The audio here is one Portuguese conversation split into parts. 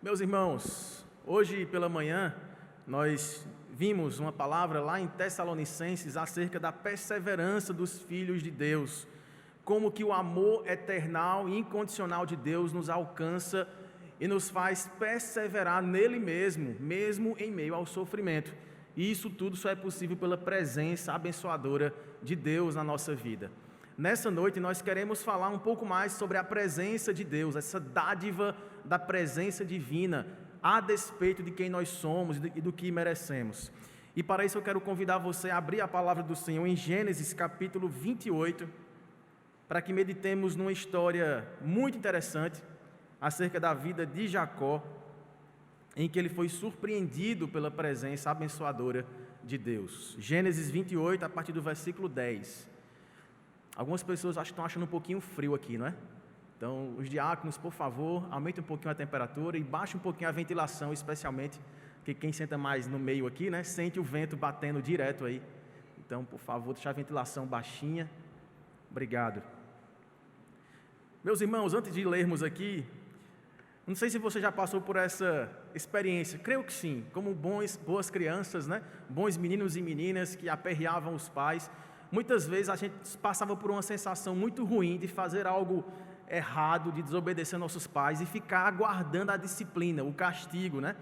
Meus irmãos, hoje pela manhã nós vimos uma palavra lá em Tessalonicenses acerca da perseverança dos filhos de Deus, como que o amor eternal e incondicional de Deus nos alcança e nos faz perseverar nele mesmo, mesmo em meio ao sofrimento. E isso tudo só é possível pela presença abençoadora de Deus na nossa vida. Nessa noite nós queremos falar um pouco mais sobre a presença de Deus, essa dádiva da presença divina, a despeito de quem nós somos e do que merecemos. E para isso eu quero convidar você a abrir a palavra do Senhor em Gênesis capítulo 28, para que meditemos numa história muito interessante acerca da vida de Jacó, em que ele foi surpreendido pela presença abençoadora de Deus. Gênesis 28, a partir do versículo 10. Algumas pessoas estão achando um pouquinho frio aqui, não é? Então, os diáconos, por favor, aumentem um pouquinho a temperatura e baixem um pouquinho a ventilação, especialmente, porque quem senta mais no meio aqui, né, sente o vento batendo direto aí. Então, por favor, deixar a ventilação baixinha. Obrigado. Meus irmãos, antes de lermos aqui, não sei se você já passou por essa experiência, creio que sim, como boas crianças, né? Bons meninos e meninas que aperreavam os pais. Muitas vezes a gente passava por uma sensação muito ruim de fazer algo errado, de desobedecer nossos pais e ficar aguardando a disciplina, o castigo, né?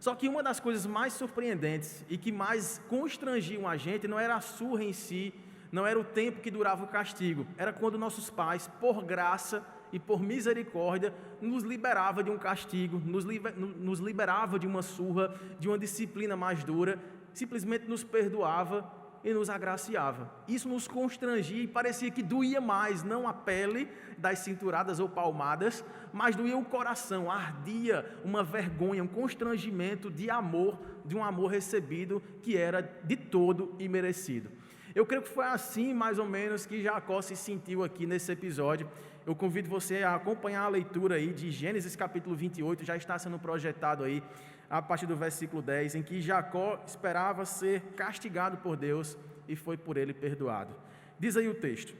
Só que uma das coisas mais surpreendentes e que mais constrangiam a gente não era a surra em si, não era o tempo que durava o castigo, era quando nossos pais, por graça e por misericórdia, nos liberava de um castigo, nos liberava de uma surra, de uma disciplina mais dura, simplesmente nos perdoava e nos agraciava. Isso nos constrangia e parecia que doía mais, não a pele das cinturadas ou palmadas, mas doía o coração, ardia uma vergonha, um constrangimento de amor, de um amor recebido que era de todo imerecido. Eu creio que foi assim, mais ou menos, que Jacó se sentiu aqui nesse episódio. Eu convido você a acompanhar a leitura aí de Gênesis capítulo 28, já está sendo projetado aí, a partir do versículo 10, em que Jacó esperava ser castigado por Deus e foi por ele perdoado. Diz aí o texto: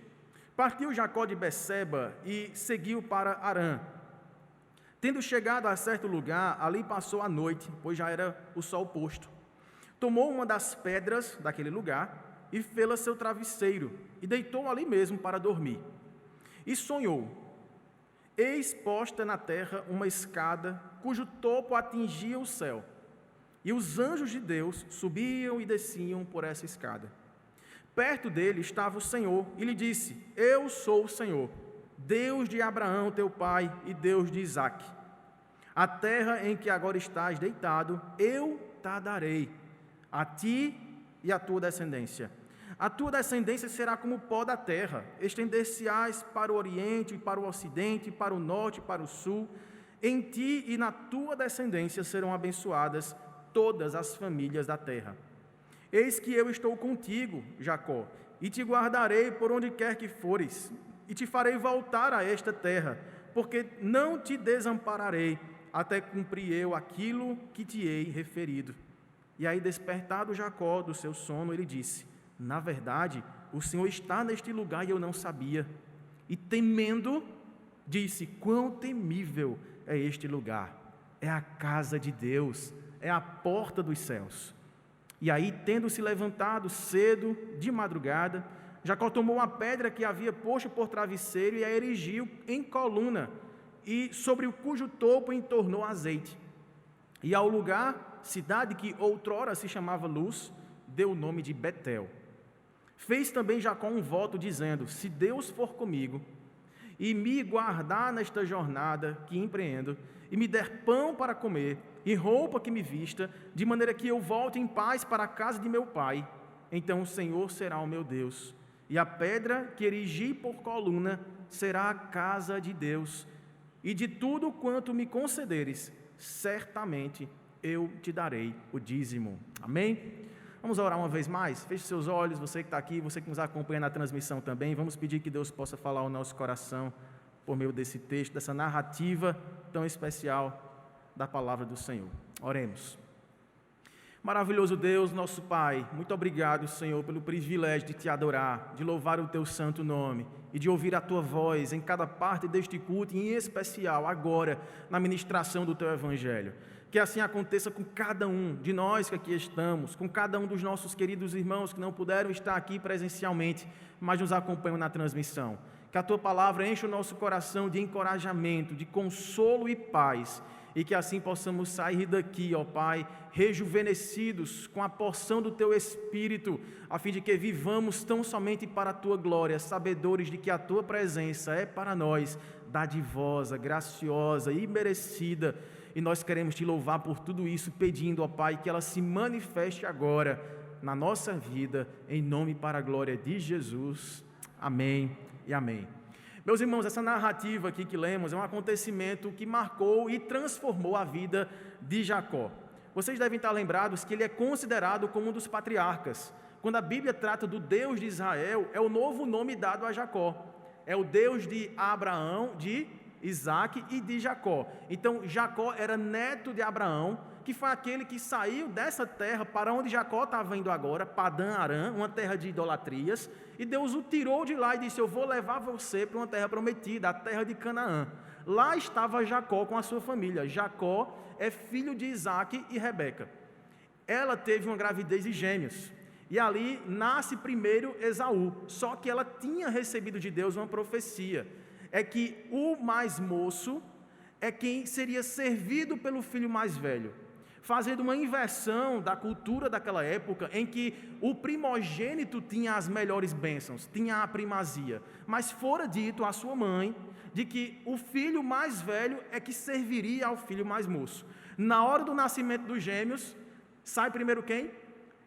Partiu Jacó de Beceba e seguiu para Harã. Tendo chegado a certo lugar, ali passou a noite, pois já era o sol posto. Tomou uma das pedras daquele lugar e fê-la seu travesseiro, e deitou ali mesmo para dormir. E sonhou: eis posta na terra uma escada, cujo topo atingia o céu, e os anjos de Deus subiam e desciam por essa escada. Perto dele estava o Senhor, e lhe disse: Eu sou o Senhor, Deus de Abraão teu pai, e Deus de Isaque. A terra em que agora estás deitado, eu te darei, a ti e à tua descendência. A tua descendência será como o pó da terra, estender-se-ás para o oriente, para o ocidente, para o norte, para o sul. Em ti e na tua descendência serão abençoadas todas as famílias da terra. Eis que eu estou contigo, Jacó, e te guardarei por onde quer que fores, e te farei voltar a esta terra, porque não te desampararei, até cumprir eu aquilo que te hei referido. E aí, despertado Jacó do seu sono, ele disse: Na verdade, o Senhor está neste lugar e eu não sabia. E temendo, disse: Quão temível é este lugar! É a casa de Deus, é a porta dos céus. E aí, tendo se levantado cedo, de madrugada, Jacó tomou uma pedra que havia posto por travesseiro e a erigiu em coluna, e sobre o cujo topo entornou azeite. E ao lugar, cidade que outrora se chamava Luz, deu o nome de Betel. Fez também Jacó um voto, dizendo: Se Deus for comigo, e me guardar nesta jornada que empreendo, e me der pão para comer, e roupa que me vista, de maneira que eu volte em paz para a casa de meu pai, então o Senhor será o meu Deus, e a pedra que erigi por coluna será a casa de Deus, e de tudo quanto me concederes, certamente eu te darei o dízimo. Amém? Vamos orar uma vez mais? Feche seus olhos, você que está aqui, você que nos acompanha na transmissão também. Vamos pedir que Deus possa falar ao nosso coração por meio desse texto, dessa narrativa tão especial da palavra do Senhor. Oremos. Maravilhoso Deus, nosso Pai, muito obrigado, Senhor, pelo privilégio de Te adorar, de louvar o Teu santo nome e de ouvir a Tua voz em cada parte deste culto, e em especial agora na ministração do Teu Evangelho. Que assim aconteça com cada um de nós que aqui estamos, com cada um dos nossos queridos irmãos que não puderam estar aqui presencialmente, mas nos acompanham na transmissão. Que a Tua palavra enche o nosso coração de encorajamento, de consolo e paz, e que assim possamos sair daqui, ó Pai, rejuvenescidos com a porção do Teu Espírito, a fim de que vivamos tão somente para a Tua glória, sabedores de que a Tua presença é para nós dadivosa, graciosa e merecida, e nós queremos Te louvar por tudo isso, pedindo, ó Pai, que ela se manifeste agora na nossa vida, em nome e para a glória de Jesus. Amém e amém. Meus irmãos, essa narrativa aqui que lemos é um acontecimento que marcou e transformou a vida de Jacó. Vocês devem estar lembrados que ele é considerado como um dos patriarcas. Quando a Bíblia trata do Deus de Israel, é o novo nome dado a Jacó. É o Deus de Abraão, de Isaac e de Jacó. Então, Jacó era neto de Abraão, que foi aquele que saiu dessa terra para onde Jacó estava indo agora, Padã Arã, uma terra de idolatrias, e Deus o tirou de lá e disse: eu vou levar você para uma terra prometida, a terra de Canaã. Lá estava Jacó com a sua família. Jacó é filho de Isaac e Rebeca. Ela teve uma gravidez de gêmeos, e ali nasce primeiro Esaú, só que ela tinha recebido de Deus uma profecia, é que o mais moço é quem seria servido pelo filho mais velho, fazendo uma inversão da cultura daquela época, em que o primogênito tinha as melhores bênçãos, tinha a primazia, mas fora dito à sua mãe, de que o filho mais velho é que serviria ao filho mais moço. Na hora do nascimento dos gêmeos, sai primeiro quem?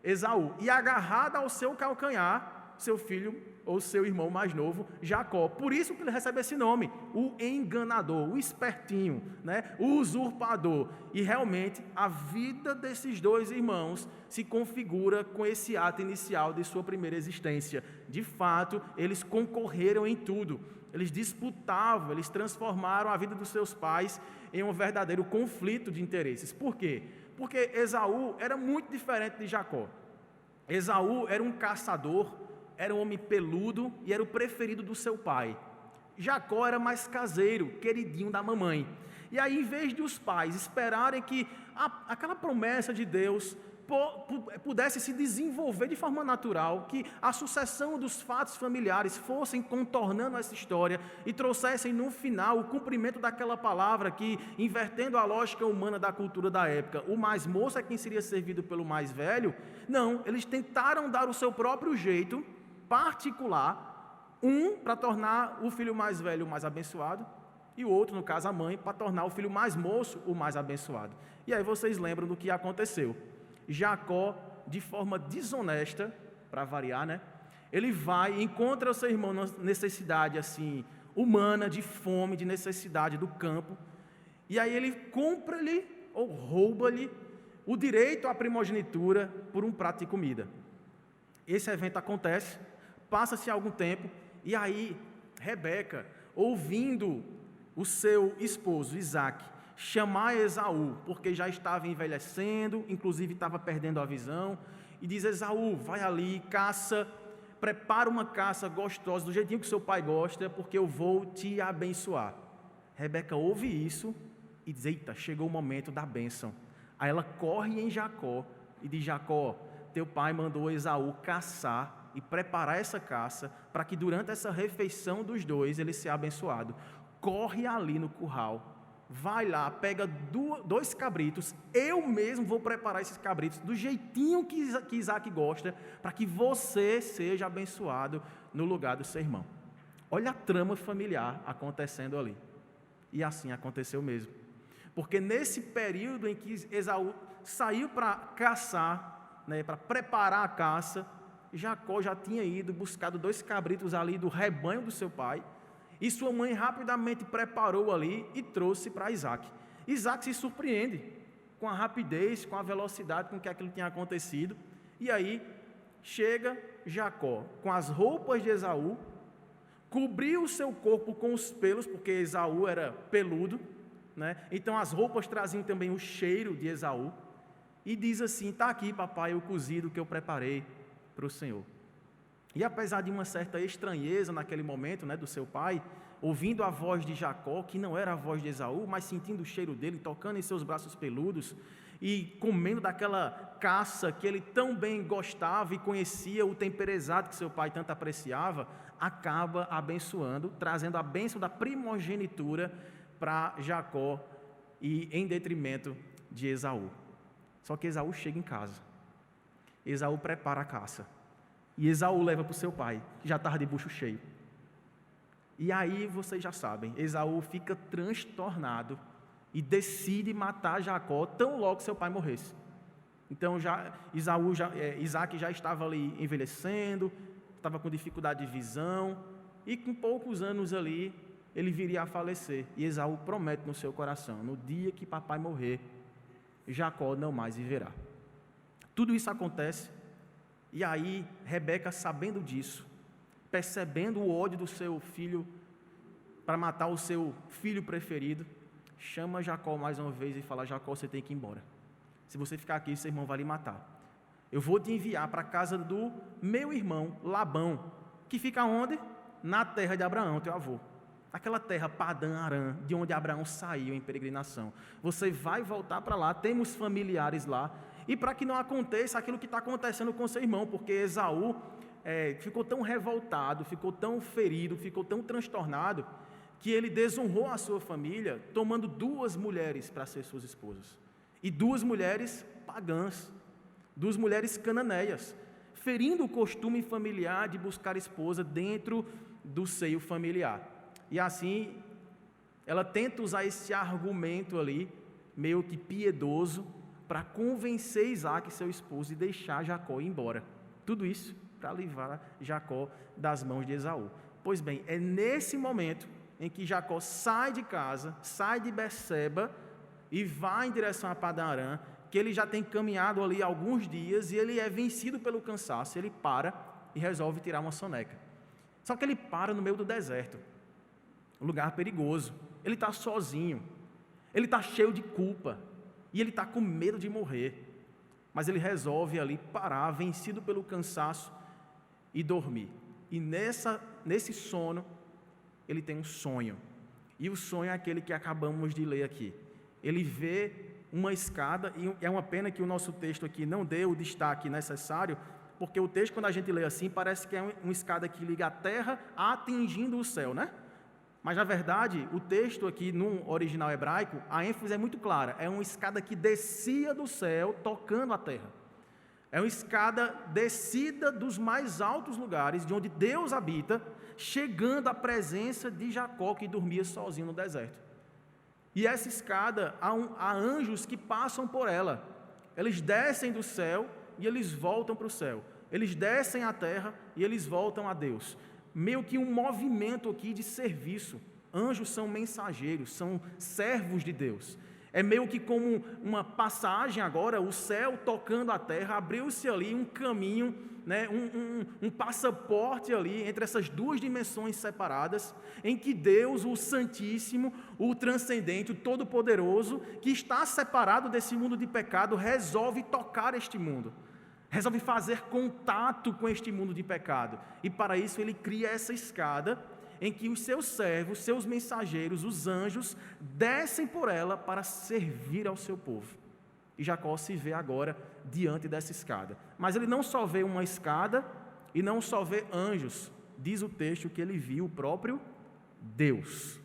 Esaú, e agarrado ao seu calcanhar, seu filho ou seu irmão mais novo, Jacó. Por isso que ele recebe esse nome, o enganador, o espertinho, né? O usurpador. E realmente a vida desses dois irmãos se configura com esse ato inicial de sua primeira existência. De fato, eles concorreram em tudo, eles disputavam, eles transformaram a vida dos seus pais em um verdadeiro conflito de interesses. Por quê? Porque Esaú era muito diferente de Jacó. Esaú era um caçador, era um homem peludo e era o preferido do seu pai. Jacó era mais caseiro, queridinho da mamãe. E aí, em vez de os pais esperarem que aquela promessa de Deus pudesse se desenvolver de forma natural, que a sucessão dos fatos familiares fossem contornando essa história e trouxessem no final o cumprimento daquela palavra que, invertendo a lógica humana da cultura da época, o mais moço é quem seria servido pelo mais velho. Não, eles tentaram dar o seu próprio jeito particular, para tornar o filho mais velho o mais abençoado, e o outro, no caso a mãe, para tornar o filho mais moço o mais abençoado. E aí vocês lembram do que aconteceu. Jacó, de forma desonesta, para variar, né? Ele vai e encontra o seu irmão na necessidade assim, humana, de fome, de necessidade do campo, e aí ele compra-lhe ou rouba-lhe o direito à primogenitura por um prato de comida. Esse evento acontece, passa-se algum tempo, e aí Rebeca, ouvindo o seu esposo Isaac chamar Esaú, porque já estava envelhecendo, inclusive estava perdendo a visão, e diz: Esaú, vai ali, caça, prepara uma caça gostosa, do jeitinho que seu pai gosta, porque eu vou te abençoar. Rebeca ouve isso e diz: eita, chegou o momento da bênção. Aí ela corre em Jacó e diz: Jacó, teu pai mandou Esaú caçar e preparar essa caça, para que durante essa refeição dos dois ele seja abençoado. Corre ali no curral, vai lá, pega 2 cabritos, eu mesmo vou preparar esses cabritos do jeitinho que Isaac gosta, para que você seja abençoado no lugar do seu irmão. Olha a trama familiar acontecendo ali. E assim aconteceu mesmo. Porque nesse período em que Esaú saiu para caçar, né, para preparar a caça, Jacó já tinha ido, buscado 2 cabritos ali do rebanho do seu pai, e sua mãe rapidamente preparou ali e trouxe para Isaac. Isaac se surpreende com a rapidez, com a velocidade com que aquilo tinha acontecido, e aí chega Jacó com as roupas de Esaú, cobriu o seu corpo com os pelos, porque Esaú era peludo, né? Então as roupas traziam também o cheiro de Esaú, e diz assim: está aqui, papai, o cozido que eu preparei para o Senhor. E apesar de uma certa estranheza naquele momento, né, do seu pai, ouvindo a voz de Jacó, que não era a voz de Esaú, mas sentindo o cheiro dele, tocando em seus braços peludos e comendo daquela caça que ele tão bem gostava e conhecia o tempero exato que seu pai tanto apreciava, acaba abençoando, trazendo a bênção da primogenitura para Jacó e em detrimento de Esaú. Só que Esaú chega em casa, Esaú prepara a caça e Esaú leva para o seu pai, que já estava de bucho cheio. E aí vocês já sabem, Esaú fica transtornado e decide matar Jacó tão logo seu pai morresse. Então Isaac já estava ali envelhecendo, estava com dificuldade de visão, e com poucos anos ali, ele viria a falecer. E Esaú promete no seu coração: no dia que papai morrer, Jacó não mais viverá. Tudo isso acontece, e aí Rebeca, sabendo disso, percebendo o ódio do seu filho para matar o seu filho preferido, chama Jacó mais uma vez e fala: Jacó, você tem que ir embora. Se você ficar aqui, seu irmão vai lhe matar. Eu vou te enviar para a casa do meu irmão Labão, que fica onde? Na terra de Abraão, teu avô. Aquela terra Padã Arã, de onde Abraão saiu em peregrinação. Você vai voltar para lá, temos familiares lá, e para que não aconteça aquilo que está acontecendo com seu irmão, porque Esaú ficou tão revoltado, ficou tão ferido, ficou tão transtornado, que ele desonrou a sua família, tomando 2 mulheres para ser suas esposas, e 2 mulheres pagãs, 2 mulheres cananeias, ferindo o costume familiar de buscar esposa dentro do seio familiar. E assim, ela tenta usar esse argumento ali, meio que piedoso, para convencer Isaac, seu esposo, e deixar Jacó ir embora. Tudo isso para livrar Jacó das mãos de Esaú. Pois bem, é nesse momento em que Jacó sai de casa, sai de Berseba e vai em direção a Padã Arã, que ele já tem caminhado ali alguns dias, e ele é vencido pelo cansaço. Ele para e resolve tirar uma soneca. Só que ele para no meio do deserto, um lugar perigoso. Ele está sozinho, ele está cheio de culpa, e ele está com medo de morrer. Mas ele resolve ali parar, vencido pelo cansaço, e dormir. E nesse sono, ele tem um sonho. E o sonho é aquele que acabamos de ler aqui. Ele vê uma escada, e é uma pena que o nosso texto aqui não dê o destaque necessário, porque o texto, quando a gente lê assim, parece que é uma escada que liga a terra atingindo o céu, né? Mas, na verdade, o texto aqui, no original hebraico, a ênfase é muito clara. É uma escada que descia do céu, tocando a terra. É uma escada descida dos mais altos lugares, de onde Deus habita, chegando à presença de Jacó, que dormia sozinho no deserto. E essa escada, há anjos que passam por ela. Eles descem do céu e eles voltam para o céu. Eles descem à terra e eles voltam a Deus. Meio que um movimento aqui de serviço. Anjos são mensageiros, são servos de Deus. É meio que como uma passagem agora, o céu tocando a terra, abriu-se ali um caminho, né, um passaporte ali entre essas 2 dimensões separadas, em que Deus, o Santíssimo, o Transcendente, o Todo-Poderoso, que está separado desse mundo de pecado, resolve tocar este mundo. Resolve fazer contato com este mundo de pecado. E para isso ele cria essa escada, em que os seus servos, seus mensageiros, os anjos, descem por ela para servir ao seu povo. E Jacó se vê agora diante dessa escada. Mas ele não só vê uma escada e não só vê anjos. Diz o texto que ele viu o próprio Deus.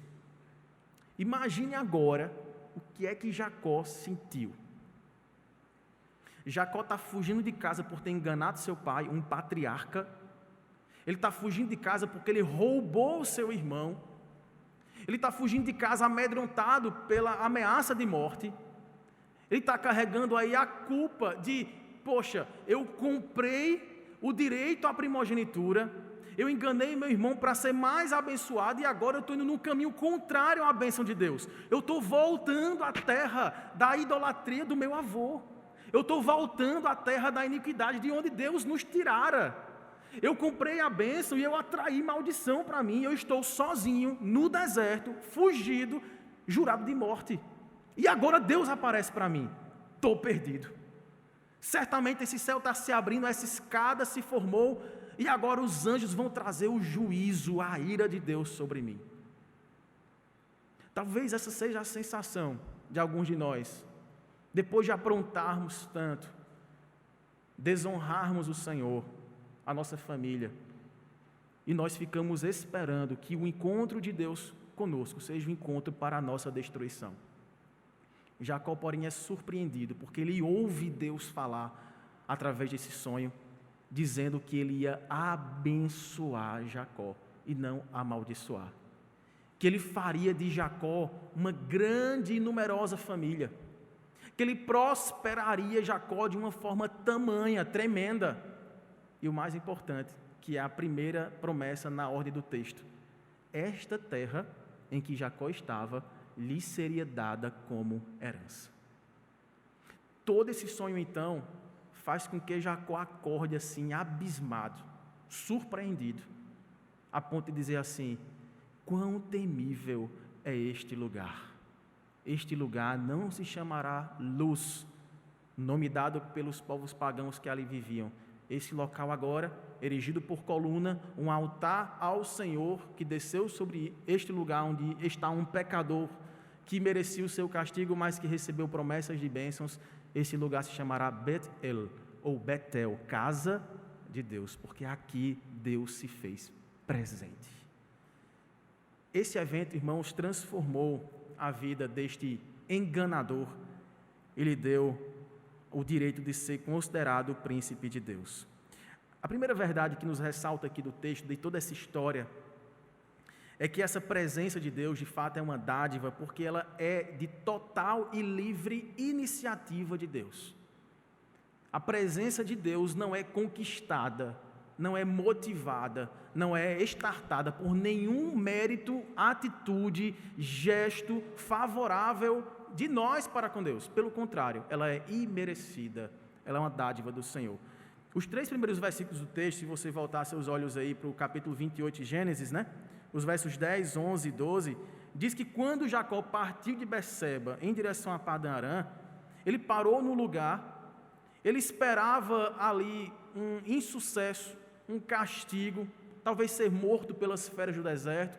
Imagine agora o que é que Jacó sentiu. Jacó está fugindo de casa por ter enganado seu pai, um patriarca. Ele está fugindo de casa porque ele roubou o seu irmão. Ele está fugindo de casa amedrontado pela ameaça de morte. Ele está carregando aí a culpa de, poxa, eu comprei o direito à primogenitura, eu enganei meu irmão para ser mais abençoado e agora eu estou indo num caminho contrário à bênção de Deus. Eu estou voltando à terra da idolatria do meu avô. Eu estou voltando à terra da iniquidade, de onde Deus nos tirara. Eu comprei a bênção e eu atraí maldição para mim. Eu estou sozinho, no deserto, fugido, jurado de morte. E agora Deus aparece para mim. Estou perdido. Certamente esse céu está se abrindo, essa escada se formou, e agora os anjos vão trazer o juízo, a ira de Deus sobre mim. Talvez essa seja a sensação de alguns de nós, depois de aprontarmos tanto, desonrarmos o Senhor, a nossa família, e nós ficamos esperando que o encontro de Deus conosco seja um encontro para a nossa destruição. Jacó, porém, é surpreendido, porque ele ouve Deus falar através desse sonho, dizendo que ele ia abençoar Jacó e não amaldiçoar. Que ele faria de Jacó uma grande e numerosa família. Que ele prosperaria Jacó de uma forma tamanha, tremenda. E o mais importante, que é a primeira promessa na ordem do texto: esta terra em que Jacó estava lhe seria dada como herança. Todo esse sonho, então, faz com que Jacó acorde assim, abismado, surpreendido, a ponto de dizer assim: quão temível é este lugar. Este lugar não se chamará Luz, nome dado pelos povos pagãos que ali viviam. Esse local agora, erigido por coluna, um altar ao Senhor, que desceu sobre este lugar onde está um pecador, que merecia o seu castigo, mas que recebeu promessas de bênçãos. Esse lugar se chamará Bet-El, ou Betel, casa de Deus, porque aqui Deus se fez presente. Esse evento, irmãos, transformou a vida deste enganador. Ele deu o direito de ser considerado o príncipe de Deus. A primeira verdade que nos ressalta aqui do texto, de toda essa história, é que essa presença de Deus, de fato, é uma dádiva, porque ela é de total e livre iniciativa de Deus. A presença de Deus não é conquistada, não é motivada, não é estartada por nenhum mérito, atitude, gesto favorável de nós para com Deus. Pelo contrário, ela é imerecida, ela é uma dádiva do Senhor. Os 3 primeiros versículos do texto, se você voltar seus olhos aí para o capítulo 28 de Gênesis, né? Os versos 10, 11 e 12, diz que quando Jacó partiu de Berseba em direção a Padã-Arã, ele parou no lugar, ele esperava ali um insucesso, um castigo, talvez ser morto pelas feras do deserto,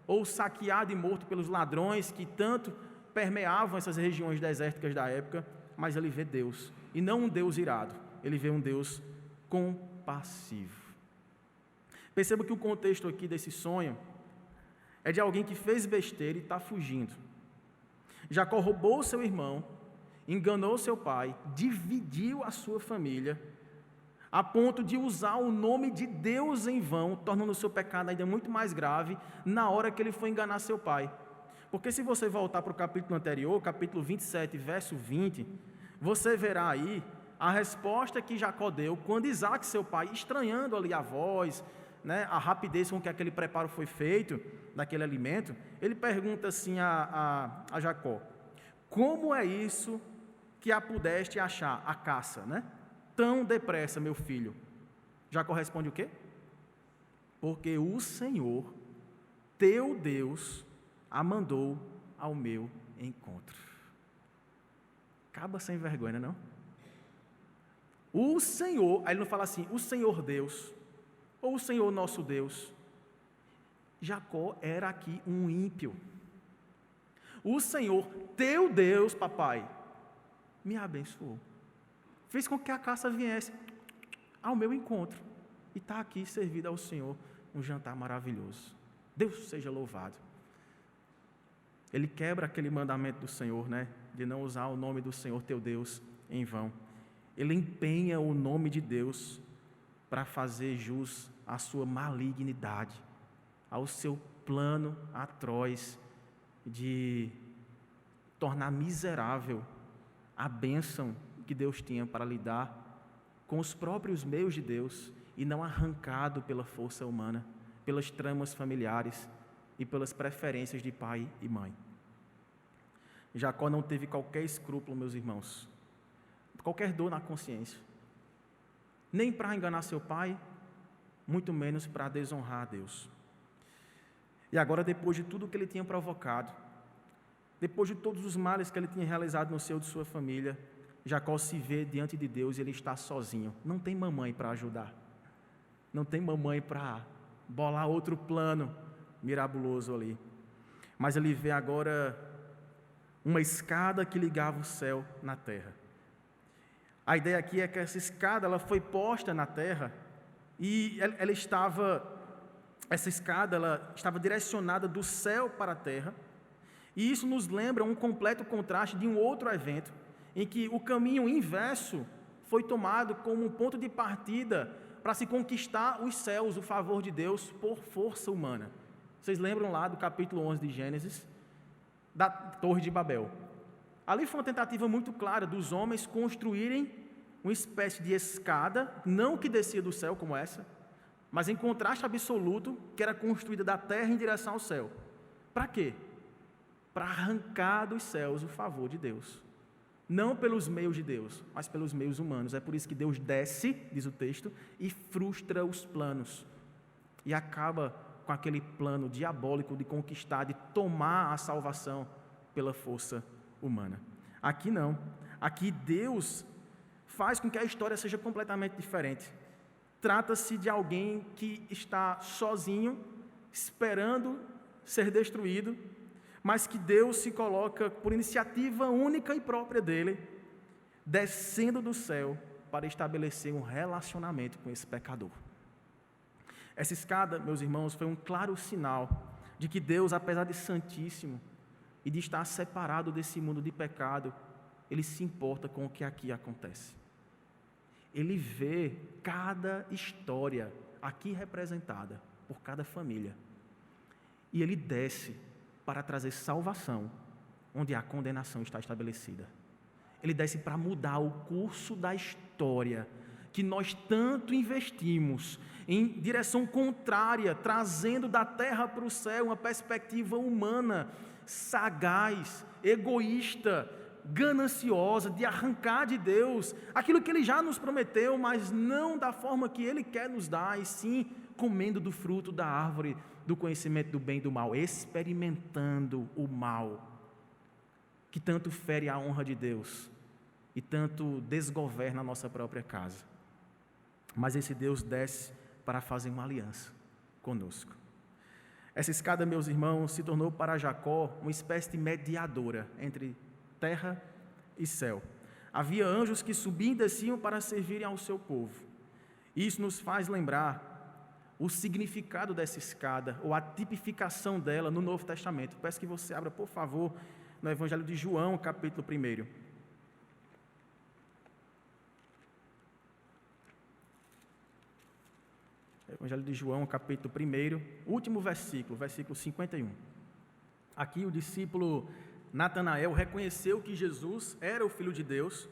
ou saqueado e morto pelos ladrões que tanto permeavam essas regiões desérticas da época, mas ele vê Deus, e não um Deus irado, ele vê um Deus compassivo. Perceba que o contexto aqui desse sonho é de alguém que fez besteira e está fugindo. Jacó roubou seu irmão, enganou seu pai, dividiu a sua família, a ponto de usar o nome de Deus em vão, tornando o seu pecado ainda muito mais grave, na hora que ele foi enganar seu pai. Porque se você voltar para o capítulo anterior, capítulo 27, verso 20, você verá aí a resposta que Jacó deu quando Isaac, seu pai, estranhando ali a voz, né, a rapidez com que aquele preparo foi feito, daquele alimento, ele pergunta assim a Jacó: como é isso que a pudeste achar, a caça, né? Tão depressa, meu filho? Jacó responde o quê? Porque o Senhor, teu Deus, a mandou ao meu encontro. Acaba sem vergonha, não? O Senhor, aí ele não fala assim, o Senhor Deus, ou o Senhor nosso Deus. Jacó era aqui um ímpio. O Senhor, teu Deus, papai, me abençoou. Fez com que a caça viesse ao meu encontro. E está aqui servido ao Senhor um jantar maravilhoso. Deus seja louvado. Ele quebra aquele mandamento do Senhor, né? De não usar o nome do Senhor, teu Deus, em vão. Ele empenha o nome de Deus para fazer jus à sua malignidade, ao seu plano atroz de tornar miserável a bênção que Deus tinha para lidar com os próprios meios de Deus e não arrancado pela força humana, pelas tramas familiares e pelas preferências de pai e mãe. Jacó não teve qualquer escrúpulo, meus irmãos, qualquer dor na consciência, nem para enganar seu pai, muito menos para desonrar a Deus. E agora, depois de tudo que ele tinha provocado, depois de todos os males que ele tinha realizado no seio de sua família, Jacó se vê diante de Deus e ele está sozinho. Não tem mamãe para ajudar. Não tem mamãe para bolar outro plano mirabuloso ali. Mas ele vê agora uma escada que ligava o céu na terra. A ideia aqui é que essa escada ela foi posta na terra e essa escada ela estava direcionada do céu para a terra. E isso nos lembra um completo contraste de um outro evento, em que o caminho inverso foi tomado como um ponto de partida para se conquistar os céus, o favor de Deus, por força humana. Vocês lembram lá do capítulo 11 de Gênesis, da Torre de Babel? Ali foi uma tentativa muito clara dos homens construírem uma espécie de escada, não que descia do céu como essa, mas em contraste absoluto, que era construída da terra em direção ao céu. Para quê? Para arrancar dos céus o favor de Deus. Não pelos meios de Deus, mas pelos meios humanos. É por isso que Deus desce, diz o texto, e frustra os planos. E acaba com aquele plano diabólico de conquistar, de tomar a salvação pela força humana. Aqui não. Aqui Deus faz com que a história seja completamente diferente. Trata-se de alguém que está sozinho, esperando ser destruído, mas que Deus se coloca por iniciativa única e própria dele, descendo do céu para estabelecer um relacionamento com esse pecador. Essa escada, meus irmãos, foi um claro sinal de que Deus, apesar de santíssimo e de estar separado desse mundo de pecado, Ele se importa com o que aqui acontece. Ele vê cada história aqui representada por cada família e Ele desce para trazer salvação onde a condenação está estabelecida. Ele desce para mudar o curso da história que nós tanto investimos em direção contrária, trazendo da terra para o céu uma perspectiva humana, sagaz, egoísta, gananciosa, de arrancar de Deus aquilo que Ele já nos prometeu, mas não da forma que Ele quer nos dar, e sim comendo do fruto da árvore do conhecimento do bem e do mal, experimentando o mal, que tanto fere a honra de Deus e tanto desgoverna a nossa própria casa. Mas esse Deus desce para fazer uma aliança conosco. Essa escada, meus irmãos, se tornou para Jacó uma espécie de mediadora entre terra e céu. Havia anjos que subiam e desciam para servirem ao seu povo. Isso nos faz lembrar o significado dessa escada, ou a tipificação dela no Novo Testamento. Peço que você abra, por favor, no Evangelho de João, capítulo 1. Evangelho de João, capítulo 1, último versículo, versículo 51. Aqui o discípulo Natanael reconheceu que Jesus era o Filho de Deus,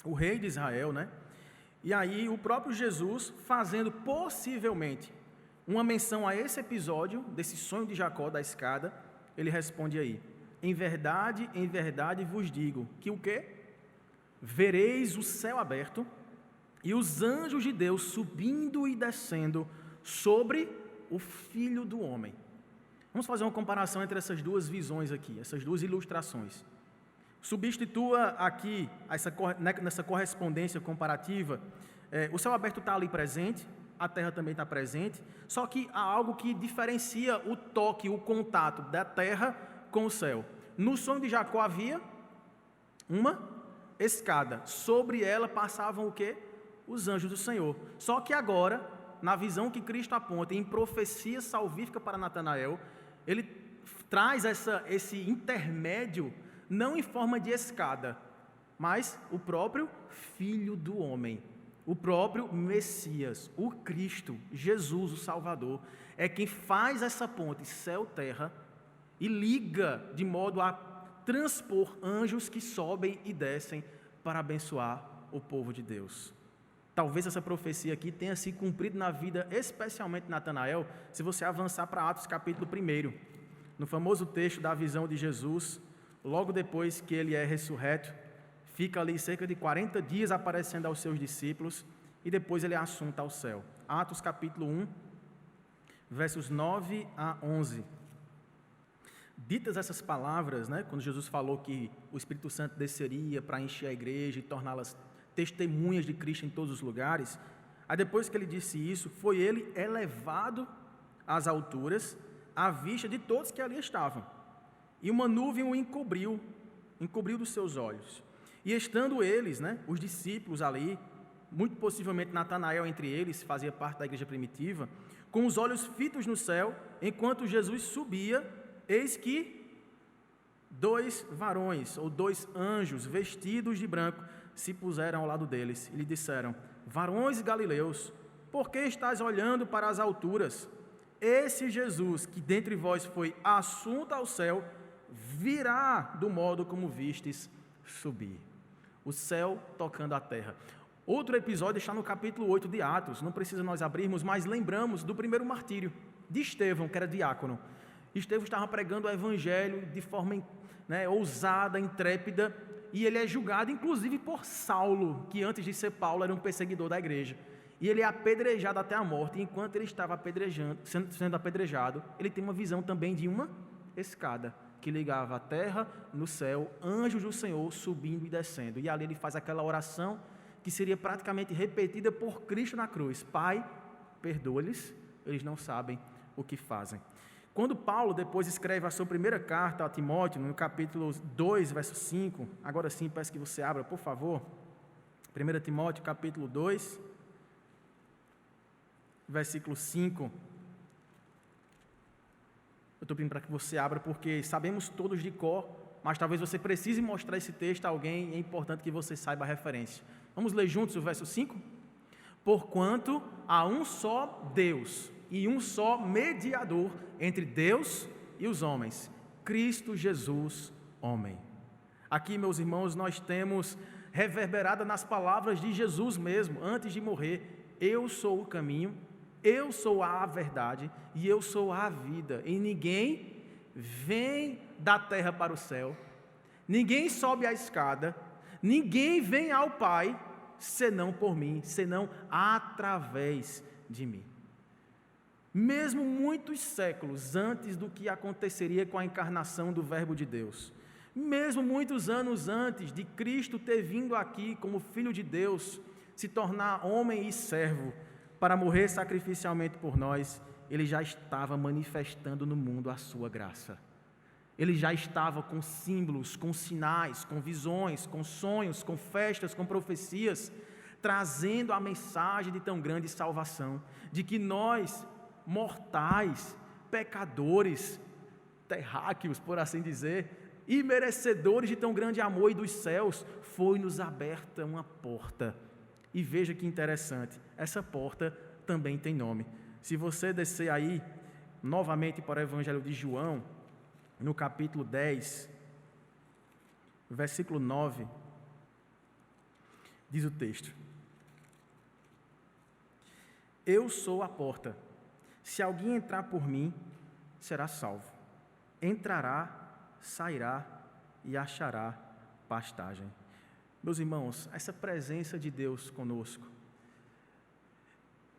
o Rei de Israel, né? E aí o próprio Jesus, fazendo possivelmente uma menção a esse episódio, desse sonho de Jacó da escada, ele responde aí: em verdade vos digo, que o quê? Vereis o céu aberto e os anjos de Deus subindo e descendo sobre o Filho do Homem. Vamos fazer uma comparação entre essas duas visões aqui, essas duas ilustrações. Substitua aqui, nessa correspondência comparativa, o céu aberto está ali presente, a terra também está presente, só que há algo que diferencia o toque, o contato da terra com o céu. No sonho de Jacó havia uma escada, sobre ela passavam o quê? Os anjos do Senhor. Só que agora, na visão que Cristo aponta, em profecia salvífica para Natanael, ele traz esse intermédio, não em forma de escada, mas o próprio Filho do Homem, o próprio Messias, o Cristo, Jesus, o Salvador, é quem faz essa ponte céu-terra e liga de modo a transpor anjos que sobem e descem para abençoar o povo de Deus. Talvez essa profecia aqui tenha se cumprido na vida, especialmente de Natanael, se você avançar para Atos capítulo 1, no famoso texto da visão de Jesus, logo depois que ele é ressurreto, fica ali cerca de 40 dias aparecendo aos seus discípulos, e depois ele é assunto ao céu. Atos capítulo 1, versos 9 a 11. Ditas essas palavras, né, quando Jesus falou que o Espírito Santo desceria para encher a igreja e torná-las testemunhas de Cristo em todos os lugares, aí depois que ele disse isso, foi ele elevado às alturas, à vista de todos que ali estavam. E uma nuvem o encobriu dos seus olhos. E estando eles, né, os discípulos ali, muito possivelmente Natanael entre eles, fazia parte da igreja primitiva, com os olhos fitos no céu, enquanto Jesus subia, eis que 2 varões, ou 2 anjos, vestidos de branco, se puseram ao lado deles e lhe disseram: varões galileus, por que estáis olhando para as alturas? Esse Jesus, que dentre vós foi assunto ao céu, virá do modo como vistes subir. O céu tocando a terra. Outro episódio está no capítulo 8 de Atos, não precisa nós abrirmos, mas lembramos do primeiro martírio, de Estevão, que era diácono. Estevão estava pregando o evangelho de forma, né, ousada, intrépida, e ele é julgado inclusive por Saulo, que antes de ser Paulo era um perseguidor da igreja. E ele é apedrejado até a morte, e enquanto ele estava sendo apedrejado, ele tem uma visão também de uma escada, que ligava a terra no céu, anjos do Senhor subindo e descendo. E ali ele faz aquela oração que seria praticamente repetida por Cristo na cruz: Pai, perdoa-lhes, eles não sabem o que fazem. Quando Paulo depois escreve a sua primeira carta a Timóteo, no capítulo 2, verso 5, agora sim peço que você abra, por favor, 1 Timóteo, capítulo 2, versículo 5, eu estou pedindo para que você abra, porque sabemos todos de cor, mas talvez você precise mostrar esse texto a alguém, e é importante que você saiba a referência. Vamos ler juntos o verso 5? Porquanto há um só Deus, e um só mediador entre Deus e os homens, Cristo Jesus, homem. Aqui, meus irmãos, nós temos reverberada nas palavras de Jesus mesmo, antes de morrer: eu sou o caminho, eu sou a verdade e eu sou a vida, e ninguém vem da terra para o céu, ninguém sobe a escada, ninguém vem ao Pai, senão por mim, senão através de mim. Mesmo muitos séculos antes do que aconteceria com a encarnação do Verbo de Deus, mesmo muitos anos antes de Cristo ter vindo aqui como Filho de Deus, se tornar homem e servo, para morrer sacrificialmente por nós, ele já estava manifestando no mundo a sua graça. Ele já estava com símbolos, com sinais, com visões, com sonhos, com festas, com profecias, trazendo a mensagem de tão grande salvação, de que nós, mortais, pecadores, terráqueos, por assim dizer, e merecedores de tão grande amor e dos céus, foi-nos aberta uma porta. E veja que interessante, essa porta também tem nome. Se você descer aí, novamente para o Evangelho de João, no capítulo 10, versículo 9, diz o texto: eu sou a porta, se alguém entrar por mim, será salvo. Entrará, sairá e achará pastagem. Meus irmãos, essa presença de Deus conosco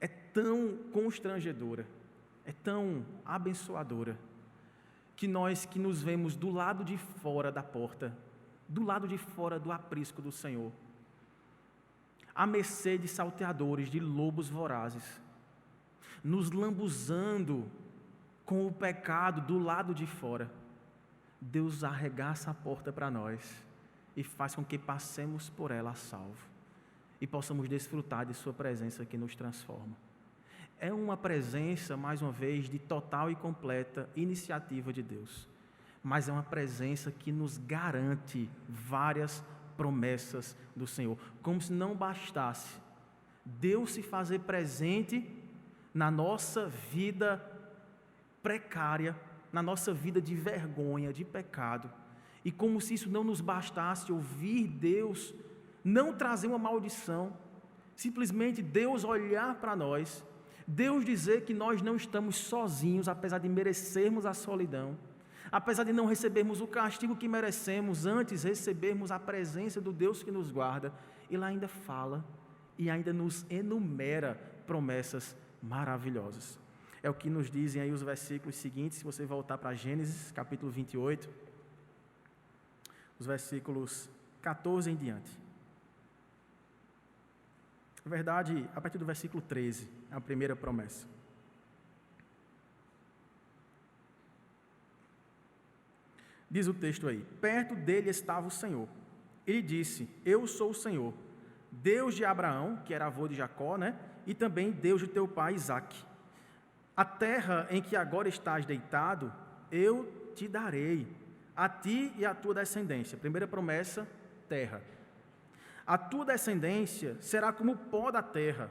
é tão constrangedora, é tão abençoadora, que nós que nos vemos do lado de fora da porta, do lado de fora do aprisco do Senhor, à mercê de salteadores, de lobos vorazes, nos lambuzando com o pecado do lado de fora, Deus arregaça a porta para nós e faz com que passemos por ela a salvo e possamos desfrutar de sua presença que nos transforma. É uma presença, mais uma vez, de total e completa iniciativa de Deus, mas é uma presença que nos garante várias promessas do Senhor, como se não bastasse Deus se fazer presente na nossa vida precária, na nossa vida de vergonha, de pecado, e como se isso não nos bastasse, ouvir Deus não trazer uma maldição, simplesmente Deus olhar para nós, Deus dizer que nós não estamos sozinhos, apesar de merecermos a solidão, apesar de não recebermos o castigo que merecemos, antes recebermos a presença do Deus que nos guarda. Ele ainda fala e ainda nos enumera promessas maravilhosas. É o que nos dizem aí os versículos seguintes, se você voltar para Gênesis, capítulo 28, os versículos 14 em diante. Na verdade, a partir do versículo 13, é a primeira promessa. Diz o texto aí: perto dele estava o Senhor. Ele disse: eu sou o Senhor, Deus de Abraão, que era avô de Jacó, e também Deus de teu pai Isaque. A terra em que agora estás deitado, eu te darei, a ti e à tua descendência. Primeira promessa, terra. A tua descendência será como o pó da terra.